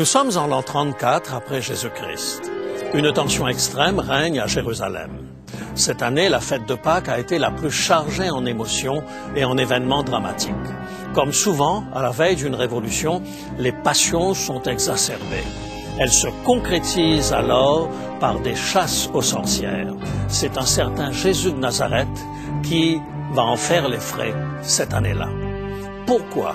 Nous sommes en l'an 34 après Jésus-Christ. Une tension extrême règne à Jérusalem. Cette année, la fête de Pâques a été la plus chargée en émotions et en événements dramatiques. Comme souvent, à la veille d'une révolution, les passions sont exacerbées. Elles se concrétisent alors par des chasses aux sorcières. C'est un certain Jésus de Nazareth qui va en faire les frais cette année-là. Pourquoi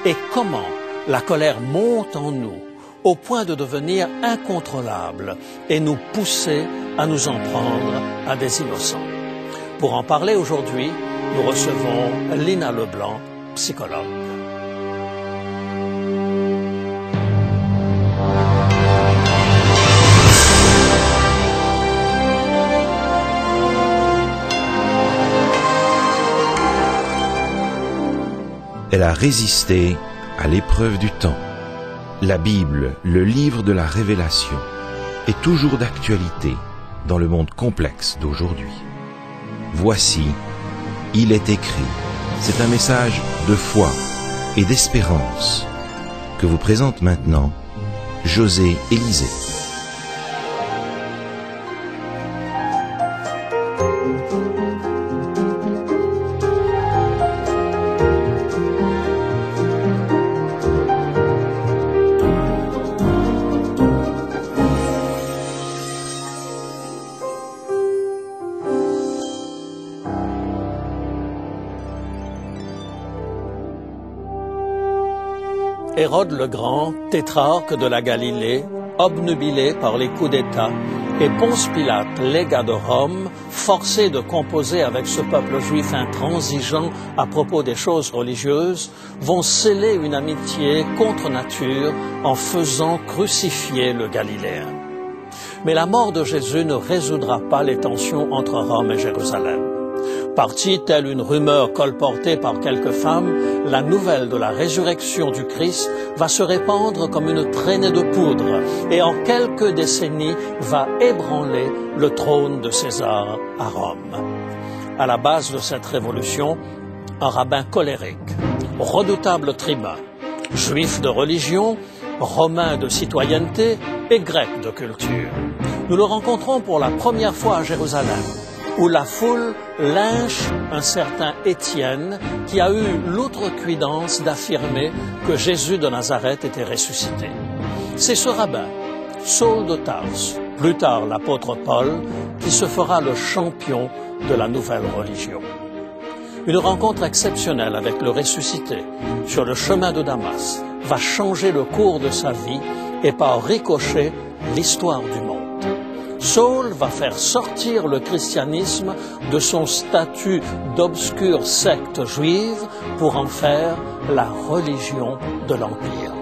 et comment la colère monte en nous au point de devenir incontrôlable et nous pousser à nous en prendre à des innocents? Pour en parler aujourd'hui, nous recevons Lina Leblanc, psychologue. Elle a résisté à l'épreuve du temps. La Bible, le livre de la révélation, est toujours d'actualité dans le monde complexe d'aujourd'hui. Voici, il est écrit. C'est un message de foi et d'espérance que vous présente maintenant José Élisée. Hérode le Grand, tétrarque de la Galilée, obnubilé par les coups d'État, et Ponce Pilate, légat de Rome, forcé de composer avec ce peuple juif intransigeant à propos des choses religieuses, vont sceller une amitié contre nature en faisant crucifier le Galiléen. Mais la mort de Jésus ne résoudra pas les tensions entre Rome et Jérusalem. Partie telle une rumeur colportée par quelques femmes, la nouvelle de la résurrection du Christ va se répandre comme une traînée de poudre et en quelques décennies va ébranler le trône de César à Rome. À la base de cette révolution, un rabbin colérique, redoutable tribun, juif de religion, romain de citoyenneté et grec de culture. Nous le rencontrons pour la première fois à Jérusalem, où la foule lynche un certain Étienne qui a eu l'outrecuidance d'affirmer que Jésus de Nazareth était ressuscité. C'est ce rabbin, Saul de Tarse, plus tard l'apôtre Paul, qui se fera le champion de la nouvelle religion. Une rencontre exceptionnelle avec le ressuscité sur le chemin de Damas va changer le cours de sa vie et par ricochet l'histoire du monde. Saul va faire sortir le christianisme de son statut d'obscure secte juive pour en faire la religion de l'Empire.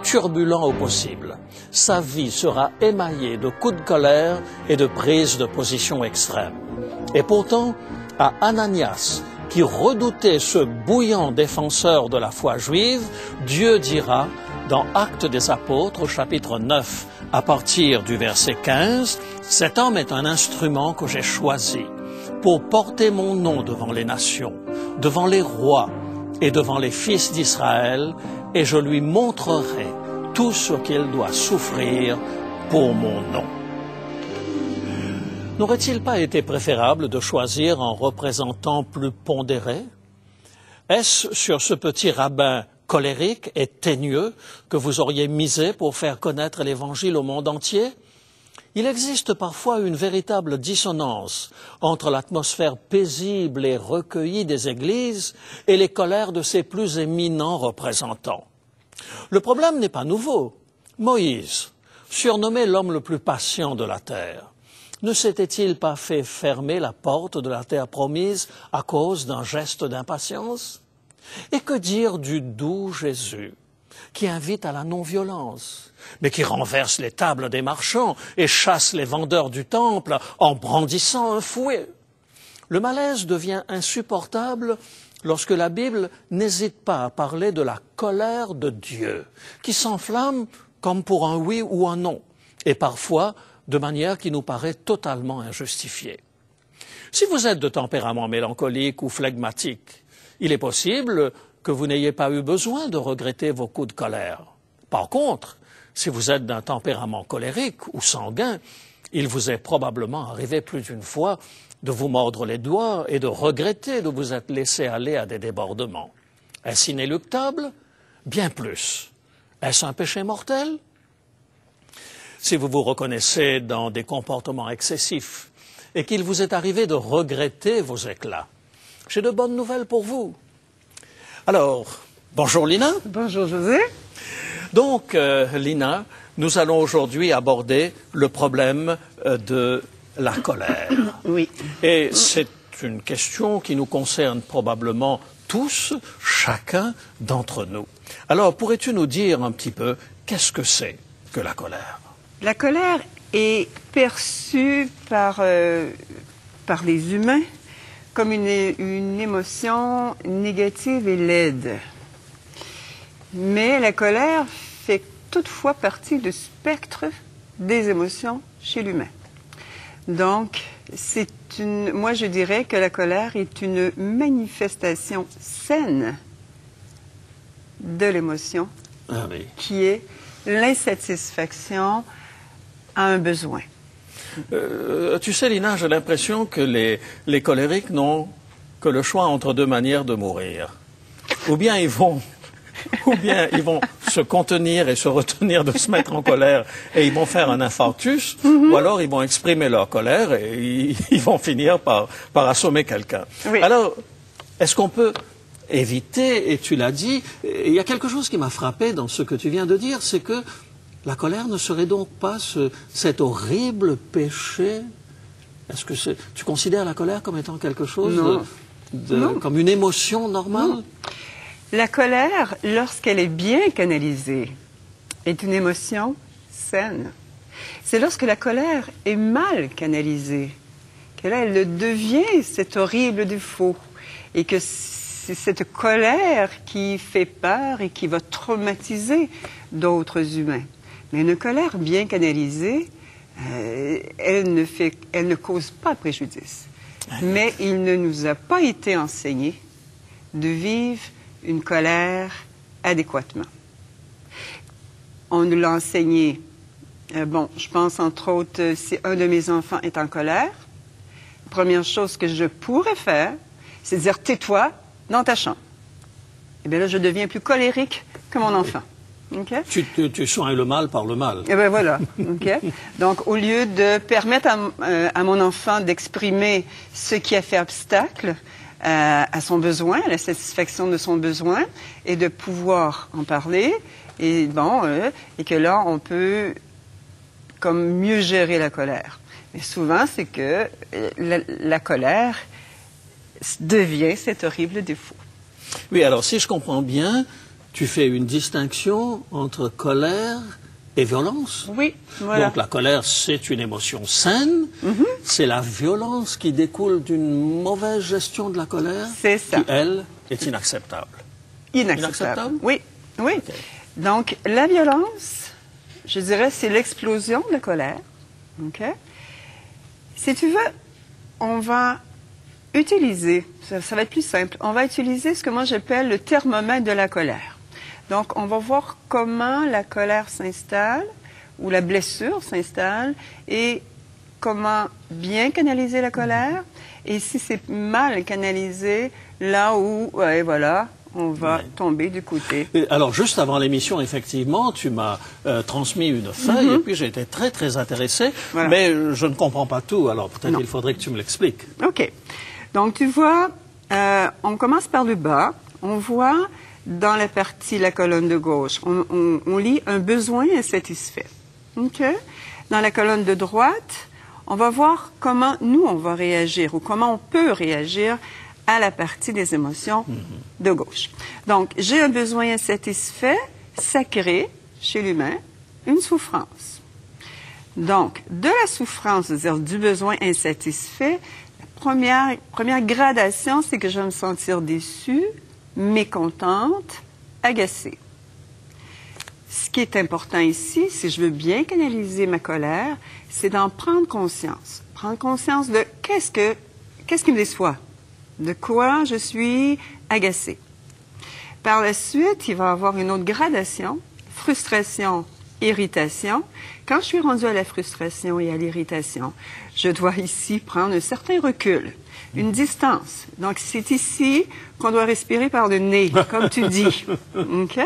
Turbulent au possible, sa vie sera émaillée de coups de colère et de prises de position extrêmes. Et pourtant, à Ananias, qui redoutait ce bouillant défenseur de la foi juive, Dieu dira dans Actes des Apôtres, au chapitre 9, à partir du verset 15, « Cet homme est un instrument que j'ai choisi pour porter mon nom devant les nations, devant les rois et devant les fils d'Israël, et je lui montrerai tout ce qu'il doit souffrir pour mon nom. » N'aurait-il pas été préférable de choisir un représentant plus pondéré? Est-ce sur ce petit rabbin colérique et teigneux que vous auriez misé pour faire connaître l'Évangile au monde entier? Il existe parfois une véritable dissonance entre l'atmosphère paisible et recueillie des églises et les colères de ses plus éminents représentants. Le problème n'est pas nouveau. Moïse, surnommé l'homme le plus patient de la terre, ne s'était-il pas fait fermer la porte de la terre promise à cause d'un geste d'impatience? Et que dire du doux Jésus, qui invite à la non-violence, mais qui renverse les tables des marchands et chasse les vendeurs du temple en brandissant un fouet? Le malaise devient insupportable lorsque la Bible n'hésite pas à parler de la colère de Dieu, qui s'enflamme comme pour un oui ou un non, et parfois de manière qui nous paraît totalement injustifiée. Si vous êtes de tempérament mélancolique ou flegmatique, il est possible que vous n'ayez pas eu besoin de regretter vos coups de colère. Par contre, si vous êtes d'un tempérament colérique ou sanguin, il vous est probablement arrivé plus d'une fois de vous mordre les doigts et de regretter de vous être laissé aller à des débordements. Est-ce inéluctable? Bien plus. Est-ce un péché mortel? Si vous vous reconnaissez dans des comportements excessifs et qu'il vous est arrivé de regretter vos éclats, j'ai de bonnes nouvelles pour vous. Alors, bonjour Lina. Bonjour José. Donc, Lina, nous allons aujourd'hui aborder le problème de la colère. Oui. Et c'est une question qui nous concerne probablement tous, chacun d'entre nous. Alors, pourrais-tu nous dire un petit peu qu'est-ce que c'est que la colère? La colère est perçue par les humains comme une émotion négative et laide. Mais la colère fait toutefois partie du spectre des émotions chez l'humain. Donc, moi je dirais que la colère est une manifestation saine de l'émotion, qui est l'insatisfaction à un besoin. Tu sais, Lina, j'ai l'impression que les colériques n'ont que le choix entre deux manières de mourir. Ou bien ils vont se contenir et se retenir de se mettre en colère et ils vont faire un infarctus, ou alors ils vont exprimer leur colère et ils vont finir par assommer quelqu'un. Oui. Alors, est-ce qu'on peut éviter, et tu l'as dit, il y a quelque chose qui m'a frappé dans ce que tu viens de dire, c'est que la colère ne serait donc pas cet horrible péché. Est-ce que tu considères la colère comme étant quelque chose comme une émotion normale? Non. La colère, lorsqu'elle est bien canalisée, est une émotion saine. C'est lorsque la colère est mal canalisée que là, elle devient cet horrible défaut et que c'est cette colère qui fait peur et qui va traumatiser d'autres humains. Mais une colère bien canalisée, elle ne cause pas préjudice. Mais il ne nous a pas été enseigné de vivre une colère adéquatement. On nous l'a enseigné. Je pense entre autres, si un de mes enfants est en colère, la première chose que je pourrais faire, c'est dire « tais-toi dans ta chambre ». Et bien là, je deviens plus colérique que mon enfant. Okay? Tu soignes le mal par le mal. Et bien voilà. Okay? Donc, au lieu de permettre à mon enfant d'exprimer ce qui a fait obstacle à son besoin, à la satisfaction de son besoin, et de pouvoir en parler, et que là, on peut comme mieux gérer la colère. Mais souvent, c'est que la colère devient cet horrible défaut. Oui, alors si je comprends bien, tu fais une distinction entre colère et violence. Oui, voilà. Donc la colère, c'est une émotion saine. C'est la violence qui découle d'une mauvaise gestion de la colère qui, elle, est inacceptable. Inacceptable? Oui, oui. Okay. Donc la violence, je dirais, c'est l'explosion de la colère. Okay? Si tu veux, on va utiliser, ça va être plus simple, on va utiliser ce que moi j'appelle le thermomètre de la colère. Donc, on va voir comment la colère s'installe ou la blessure s'installe et comment bien canaliser la colère. Et si c'est mal canalisé, là où, on va tomber du côté. Alors, juste avant l'émission, effectivement, tu m'as transmis une feuille et puis j'ai été très, très intéressé, mais je ne comprends pas tout. Alors, peut-être qu'il faudrait que tu me l'expliques. OK. Donc, tu vois, on commence par le bas. On voit dans la partie, la colonne de gauche, on lit un besoin insatisfait. Okay? Dans la colonne de droite, on va voir comment nous, on va réagir ou comment on peut réagir à la partie des émotions de gauche. Donc, j'ai un besoin insatisfait, ça crée, chez l'humain, une souffrance. Donc, de la souffrance, c'est-à-dire du besoin insatisfait, la première gradation, c'est que je vais me sentir déçue, mécontente, agacée. Ce qui est important ici, si je veux bien canaliser ma colère, c'est d'en prendre conscience. Prendre conscience de qu'est-ce qui me déçoit, de quoi je suis agacée. Par la suite, il va y avoir une autre gradation, frustration, irritation. Quand je suis rendue à la frustration et à l'irritation, je dois ici prendre un certain recul, une distance. Donc, c'est ici qu'on doit respirer par le nez, comme tu dis. OK?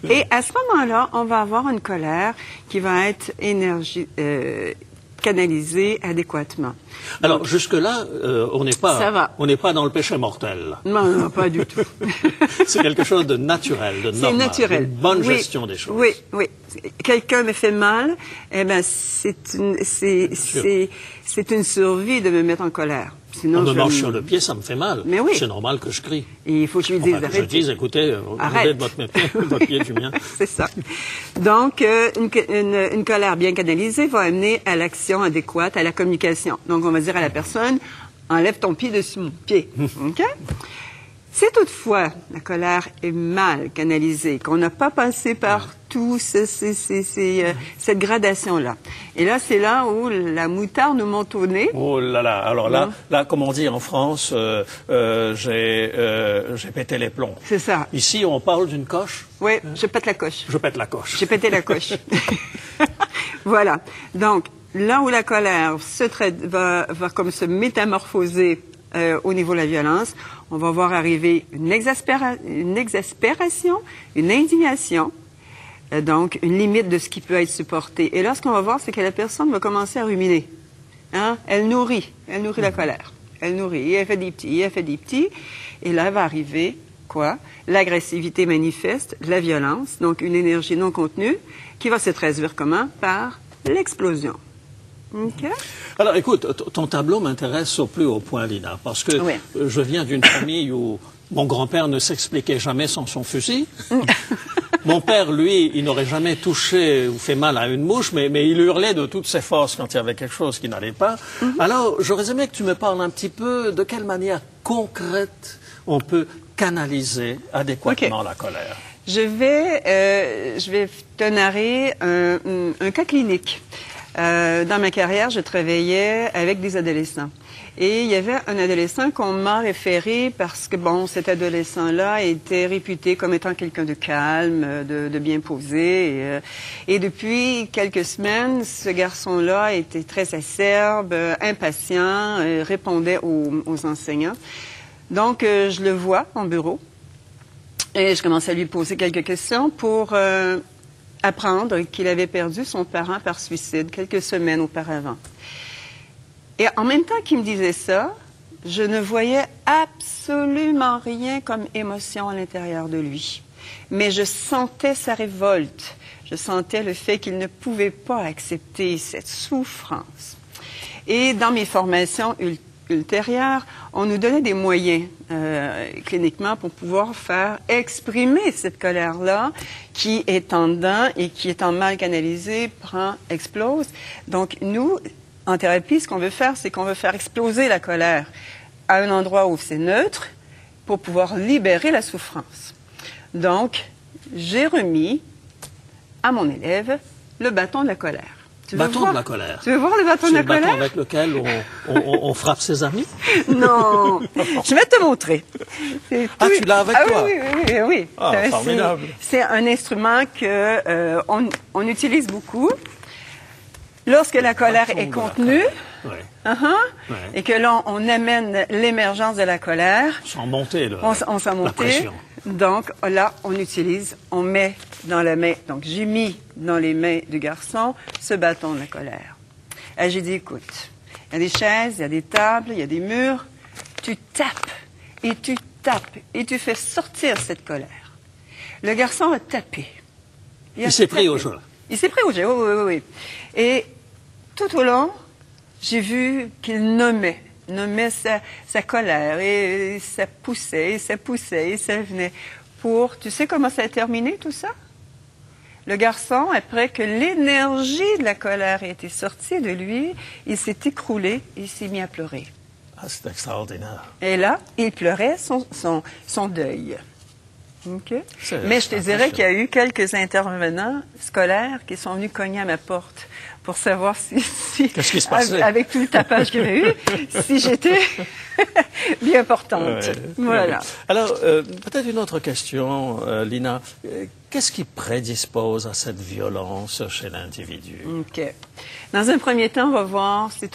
Et à ce moment-là, on va avoir une colère qui va être canalisée adéquatement. Alors, jusque-là, on n'est pas dans le péché mortel. Non, non, pas du tout. C'est quelque chose de naturel, de normal. C'est naturel. Une bonne gestion des choses. Oui, oui. Quelqu'un me fait mal, eh ben, c'est une survie de me mettre en colère. Sinon, on me marche sur le pied, ça me fait mal. Mais oui. C'est normal que je crie. Et il faut que je lui dise, que je dise, écoutez, enlevez votre pied du mien. C'est ça. Donc, une colère bien canalisée va amener à l'action adéquate, à la communication. Donc, on va dire à la personne, enlève ton pied dessus mon pied. OK? Si toutefois la colère est mal canalisée, qu'on n'a pas passé par tout cette gradation-là. Et là, c'est là où la moutarde nous monte au nez. Oh là là, alors là, comme on dit en France, j'ai pété les plombs. C'est ça. Ici, on parle d'une coche. Oui, je pète la coche. Je pète la coche. J'ai pété la coche. Voilà. Donc, là où la colère va comme se métamorphoser au niveau de la violence, on va voir arriver une exaspération, une indignation, donc une limite de ce qui peut être supporté. Et là, ce qu'on va voir, c'est que la personne va commencer à ruminer. Hein? Elle nourrit la colère. Elle nourrit, et elle fait des petits, et là, va arriver, quoi? L'agressivité manifeste, la violence, donc une énergie non contenue, qui va se traduire comment? Par l'explosion. Okay. Alors, écoute, ton tableau m'intéresse au plus haut point, Lina, parce que je viens d'une famille où mon grand-père ne s'expliquait jamais sans son fusil. Mon père, lui, il n'aurait jamais touché ou fait mal à une mouche, mais il hurlait de toutes ses forces quand il y avait quelque chose qui n'allait pas. Alors, j'aurais aimé que tu me parles un petit peu de quelle manière concrète on peut canaliser adéquatement la colère. Je vais te narrer un cas clinique. Dans ma carrière, je travaillais avec des adolescents. Et il y avait un adolescent qu'on m'a référé parce que, bon, cet adolescent-là était réputé comme étant quelqu'un de calme, de bien posé. Et depuis quelques semaines, ce garçon-là était très acerbe, impatient, répondait aux enseignants. Donc, je le vois en bureau et je commence à lui poser quelques questions pour apprendre qu'il avait perdu son parent par suicide quelques semaines auparavant. Et en même temps qu'il me disait ça, je ne voyais absolument rien comme émotion à l'intérieur de lui. Mais je sentais sa révolte. Je sentais le fait qu'il ne pouvait pas accepter cette souffrance. Et dans mes formations ultérieures, on nous donnait des moyens cliniquement pour pouvoir faire exprimer cette colère-là qui est en dedans et qui étant mal canalisée, explose. Donc nous, en thérapie, ce qu'on veut faire, c'est qu'on veut faire exploser la colère à un endroit où c'est neutre pour pouvoir libérer la souffrance. Donc, j'ai remis à mon élève le bâton de la colère. Bâton de la colère. Tu veux voir le bâton de la colère? C'est le bâton avec lequel on frappe ses amis? Non. Je vais te montrer. Ah, tu l'as avec toi? Oui. Ah, formidable. C'est un instrument que on utilise beaucoup. Lorsque la colère est contenue, et que là, on amène l'émergence de la colère. Sans monter, là. On s'en monter. Donc, là, on met dans la main, donc j'ai mis dans les mains du garçon ce bâton de la colère. Et j'ai dit, écoute, il y a des chaises, il y a des tables, il y a des murs. Tu tapes, et tu fais sortir cette colère. Le garçon a tapé. Il s'est pris au jeu. Il s'est pris au jeu, oui. Et tout au long, j'ai vu qu'il nommait sa colère, et ça poussait, et ça venait. Tu sais comment ça a terminé tout ça? Le garçon, après que l'énergie de la colère ait été sortie de lui, il s'est écroulé, il s'est mis à pleurer. Ah, c'est extraordinaire. Et là, il pleurait son deuil. Okay. Mais je te dirais qu'il y a eu quelques intervenants scolaires qui sont venus cogner à ma porte pour savoir qu'est-ce qui se passait? Avec tout le tapage qu'il y avait eu, si j'étais bien portante. Ouais, voilà. Ouais. Alors, peut-être une autre question, Lina. Qu'est-ce qui prédispose à cette violence chez l'individu? OK. Dans un premier temps, on va voir, c'est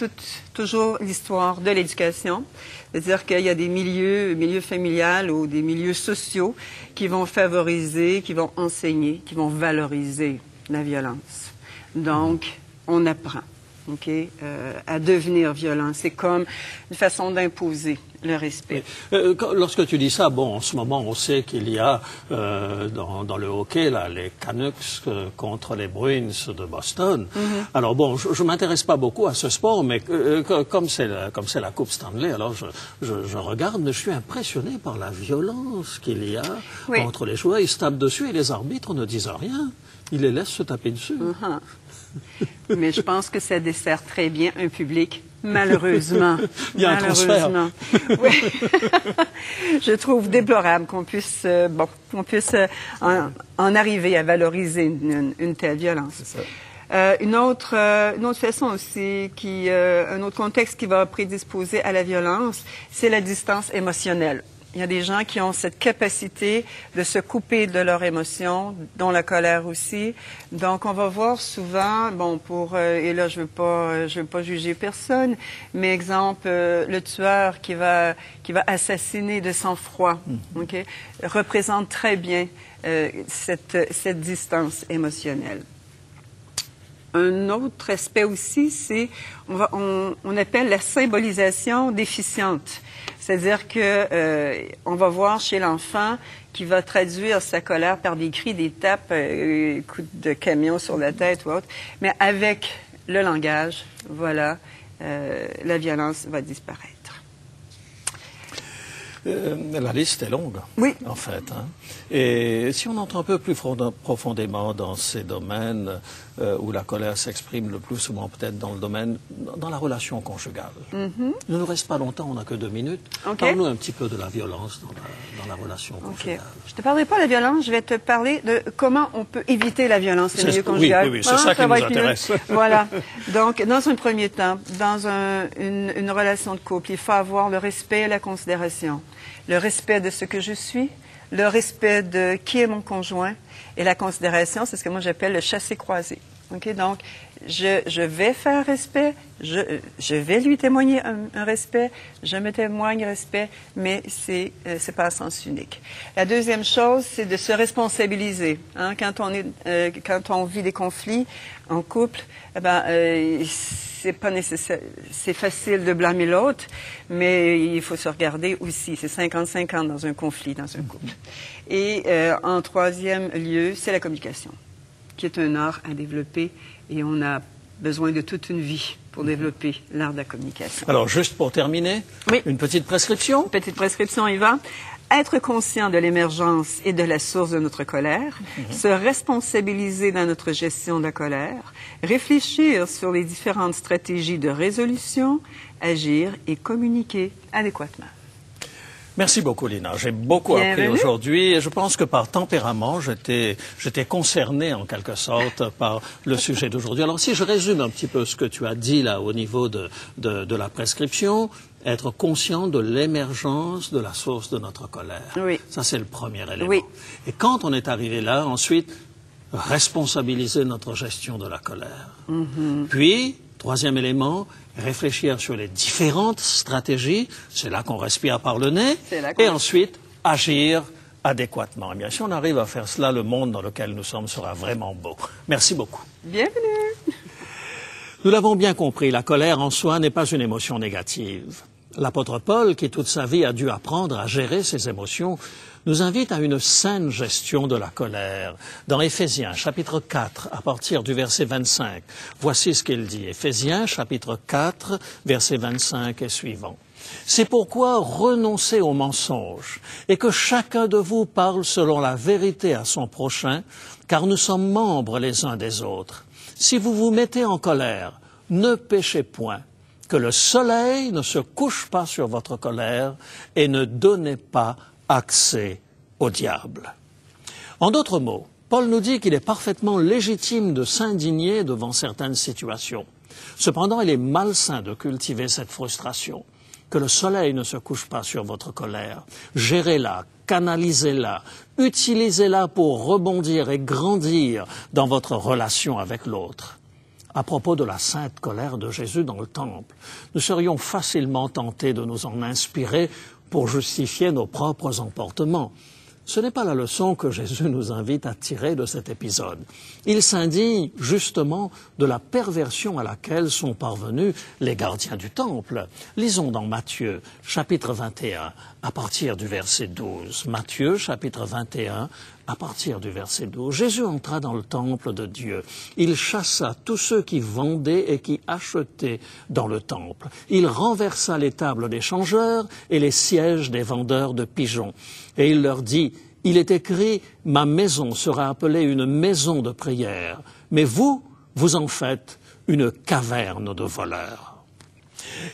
toujours l'histoire de l'éducation. C'est-à-dire qu'il y a des milieux familiales ou des milieux sociaux qui vont favoriser, qui vont enseigner, qui vont valoriser la violence. Donc, on apprend, OK, à devenir violent. C'est comme une façon d'imposer le respect. Lorsque tu dis ça, bon, en ce moment, on sait qu'il y a dans le hockey, là, les Canucks contre les Bruins de Boston. Alors bon, je m'intéresse pas beaucoup à ce sport, mais comme c'est la Coupe Stanley, alors je regarde, mais je suis impressionné par la violence qu'il y a entre les joueurs. Ils se tapent dessus et les arbitres ne disent rien. Ils les laissent se taper dessus. Mais je pense que ça dessert très bien un public, malheureusement. Il y a un transfert. Oui. Je trouve déplorable qu'on puisse, en arriver à valoriser une telle violence. Une autre façon aussi, un autre contexte qui va prédisposer à la violence, c'est la distance émotionnelle. Il y a des gens qui ont cette capacité de se couper de leurs émotions, dont la colère aussi. Donc, on va voir souvent, et là, je veux pas juger personne, mais exemple, le tueur qui va assassiner de sang-froid, OK, représente très bien cette distance émotionnelle. Un autre aspect aussi, c'est on appelle la symbolisation déficiente. C'est-à-dire que on va voir chez l'enfant qui va traduire sa colère par des cris, des tapes, coups de camion sur la tête ou autre, mais avec le langage, voilà, la violence va disparaître. La liste est longue, en fait. Hein. Et si on entre un peu plus profondément dans ces domaines où la colère s'exprime le plus souvent, peut-être dans la relation conjugale. Il ne nous reste pas longtemps, on n'a que 2 minutes. Parle-nous un petit peu de la violence dans la relation conjugale. Je ne te parlerai pas de la violence, je vais te parler de comment on peut éviter la violence dans le milieu conjugal. Oui, c'est ça qui nous intéresse. Voilà. Donc, dans un premier temps, dans une relation de couple, il faut avoir le respect et la considération. Le respect de ce que je suis, le respect de qui est mon conjoint et la considération, c'est ce que moi j'appelle le chassé-croisé. Okay? Donc, je vais faire respect, je vais lui témoigner un respect, je me témoigne respect, mais c'est pas à sens unique. La deuxième chose, c'est de se responsabiliser. Hein? Quand on vit des conflits en couple, c'est pas nécessaire, c'est facile de blâmer l'autre, mais il faut se regarder aussi. C'est 50-50 dans un conflit, dans un couple. Et en troisième lieu, c'est la communication, qui est un art à développer et on a besoin de toute une vie pour développer l'art de la communication. Alors, juste pour terminer, une petite prescription? Une petite prescription, il va. Être conscient de l'émergence et de la source de notre colère, se responsabiliser dans notre gestion de la colère, réfléchir sur les différentes stratégies de résolution, agir et communiquer adéquatement. Merci beaucoup, Lina. J'ai beaucoup appris aujourd'hui et je pense que par tempérament, j'étais concerné en quelque sorte par le sujet d'aujourd'hui. Alors, si je résume un petit peu ce que tu as dit là au niveau de la prescription, être conscient de l'émergence de la source de notre colère. Oui. Ça, c'est le premier élément. Oui. Et quand on est arrivé là, ensuite, responsabiliser notre gestion de la colère. Puis, troisième élément, réfléchir sur les différentes stratégies. C'est là qu'on respire par le nez. Et ensuite, agir adéquatement. Et bien, si on arrive à faire cela, le monde dans lequel nous sommes sera vraiment beau. Merci beaucoup. Bienvenue. Nous l'avons bien compris, la colère en soi n'est pas une émotion négative. L'apôtre Paul, qui toute sa vie a dû apprendre à gérer ses émotions, nous invite à une saine gestion de la colère. Dans Éphésiens, chapitre 4, à partir du verset 25, voici ce qu'il dit. Éphésiens, chapitre 4, verset 25 et suivant. C'est pourquoi renoncez au mensonge et que chacun de vous parle selon la vérité à son prochain, car nous sommes membres les uns des autres. Si vous vous mettez en colère, ne péchez point. Que le soleil ne se couche pas sur votre colère et ne donnez pas accès au diable. En d'autres mots, Paul nous dit qu'il est parfaitement légitime de s'indigner devant certaines situations. Cependant, il est malsain de cultiver cette frustration. Que le soleil ne se couche pas sur votre colère. Gérez-la, canalisez-la, utilisez-la pour rebondir et grandir dans votre relation avec l'autre. À propos de la sainte colère de Jésus dans le temple, nous serions facilement tentés de nous en inspirer pour justifier nos propres emportements. Ce n'est pas la leçon que Jésus nous invite à tirer de cet épisode. Il s'indigne justement de la perversion à laquelle sont parvenus les gardiens du temple. Lisons dans Matthieu, chapitre 21, à partir du verset 12. Matthieu, chapitre 21, à partir du verset 12. Jésus entra dans le temple de Dieu. Il chassa tous ceux qui vendaient et qui achetaient dans le temple. Il renversa les tables des changeurs et les sièges des vendeurs de pigeons. Et il leur dit, « Il est écrit, ma maison sera appelée une maison de prière, mais vous, vous en faites une caverne de voleurs. »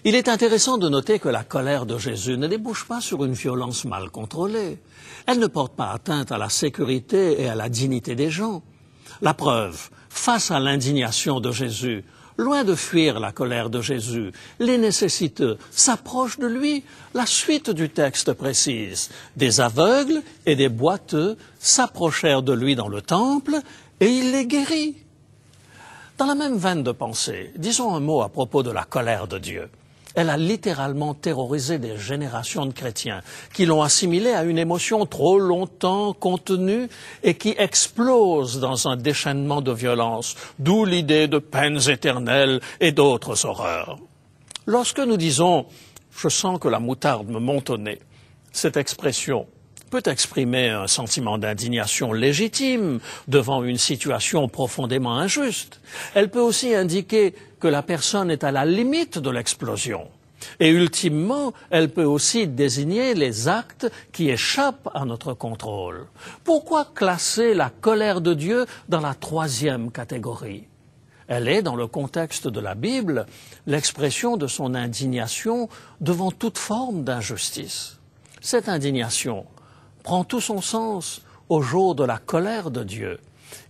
Il est intéressant de noter que la colère de Jésus ne débouche pas sur une violence mal contrôlée. Elle ne porte pas atteinte à la sécurité et à la dignité des gens. La preuve, face à l'indignation de Jésus, loin de fuir la colère de Jésus, les nécessiteux s'approchent de lui. La suite du texte précise. Des aveugles et des boiteux s'approchèrent de lui dans le temple et il les guérit. Dans la même veine de pensée, disons un mot à propos de la colère de Dieu. Elle a littéralement terrorisé des générations de chrétiens qui l'ont assimilée à une émotion trop longtemps contenue et qui explose dans un déchaînement de violence, d'où l'idée de peines éternelles et d'autres horreurs. Lorsque nous disons « je sens que la moutarde me monte au nez », cette expression peut exprimer un sentiment d'indignation légitime devant une situation profondément injuste. Elle peut aussi indiquer que la personne est à la limite de l'explosion. Et ultimement, elle peut aussi désigner les actes qui échappent à notre contrôle. Pourquoi classer la colère de Dieu dans la troisième catégorie? Elle est, dans le contexte de la Bible, l'expression de son indignation devant toute forme d'injustice. Cette indignation prend tout son sens au jour de la colère de Dieu.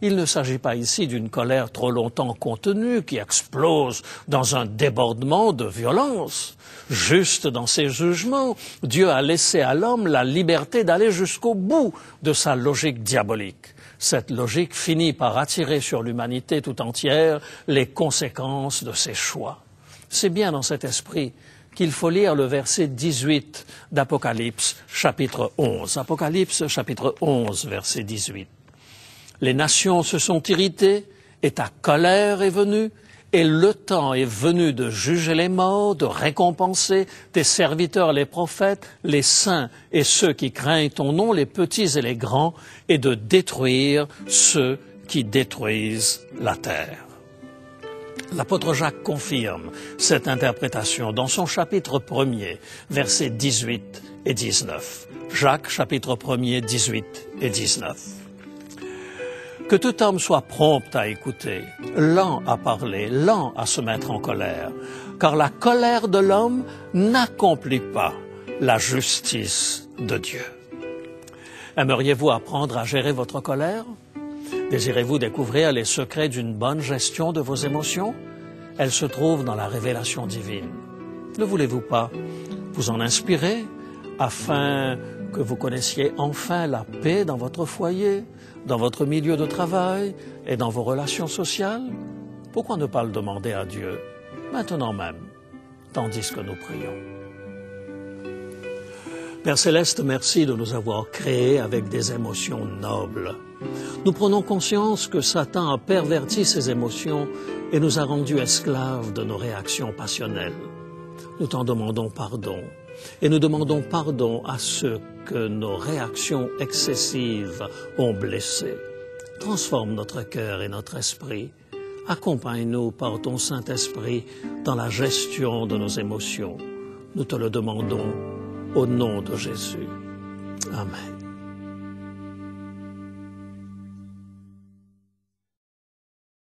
Il ne s'agit pas ici d'une colère trop longtemps contenue qui explose dans un débordement de violence. Juste dans ses jugements, Dieu a laissé à l'homme la liberté d'aller jusqu'au bout de sa logique diabolique. Cette logique finit par attirer sur l'humanité tout entière les conséquences de ses choix. C'est bien dans cet esprit qu'il faut lire le verset 18 d'Apocalypse, chapitre 11. Apocalypse, chapitre 11, verset 18. Les nations se sont irritées, et ta colère est venue, et le temps est venu de juger les morts, de récompenser tes serviteurs les prophètes, les saints et ceux qui craignent ton nom, les petits et les grands, et de détruire ceux qui détruisent la terre. L'apôtre Jacques confirme cette interprétation dans son chapitre 1er, versets 18 et 19. Jacques, chapitre 1er, 18 et 19. Que tout homme soit prompt à écouter, lent à parler, lent à se mettre en colère, car la colère de l'homme n'accomplit pas la justice de Dieu. Aimeriez-vous apprendre à gérer votre colère? Désirez-vous découvrir les secrets d'une bonne gestion de vos émotions? Elles se trouvent dans la révélation divine. Ne voulez-vous pas vous en inspirer afin que vous connaissiez enfin la paix dans votre foyer, dans votre milieu de travail et dans vos relations sociales? Pourquoi ne pas le demander à Dieu, maintenant même, tandis que nous prions? Père Céleste, merci de nous avoir créés avec des émotions nobles. Nous prenons conscience que Satan a perverti ces émotions et nous a rendus esclaves de nos réactions passionnelles. Nous t'en demandons pardon et nous demandons pardon à ceux que nos réactions excessives ont blessés. Transforme notre cœur et notre esprit. Accompagne-nous par ton Saint-Esprit dans la gestion de nos émotions. Nous te le demandons au nom de Jésus. Amen.